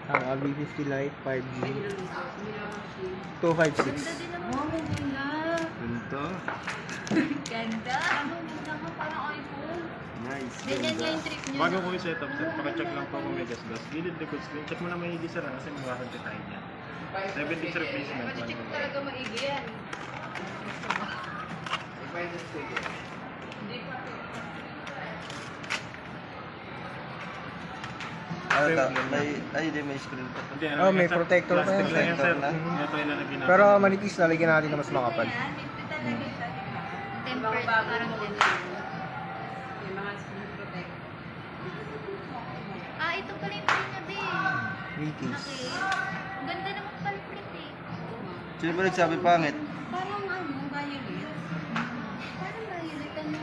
Ang RB50 Lite 5G. 256. Ganda din naman. Oh, ganda. Ganito. Ganda. Ano, ganda ka parang iPhone. Nice. Ganyan nga yung trip niya. Bago ko i-set up, sir, pakicheck lang po kung may gas-gas. Gilid likod screen. Check mo na may hindi sir kasi magkakaroon tayo niya. 70 replacement. Pati check talaga maigi yan. Hindi pa to. Ano ta? May screen pa to. Hindi, Oh, may yan, sir. protector pa yan, Plastic lang yan, sir. protector na. Ito yung lalagyan natin. Pero manipis, lalagyan natin na mas makapal. Yan, liquid talaga siya. Tempered, parang tempered. May mga screen protect. Ah, ito pala yung print niya, babe. Winkies. Okay. Ang ganda naman pala print eh. Sino ba nagsabi pangit? Parang ano, violet. Parang violet ano.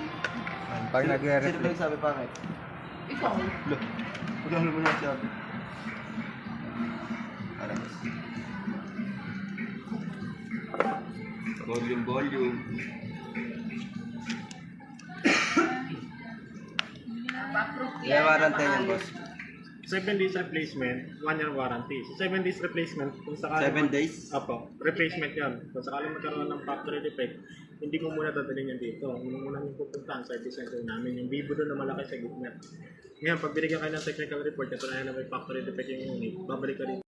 Pag nag-reflect. Sino ba nagsabi pangit? Ikaw. Look. Magkano mo nagsabi? Aras. Volume. Pa-approve May warranty yan, boss. 7 days replacement, 1 year warranty. So 7 days replacement, kung sakali 7 days? Apo, replacement yan. Kung sakali magkaroon ng factory defect, hindi ko muna dadalhin yan dito. Muna yung pupuntahan sa service center namin, yung Vivo doon na malaki sa gitna. Ngayon, pag binigyan kayo ng technical report, ito na yan na may factory defect yung unit, babalik ka dito.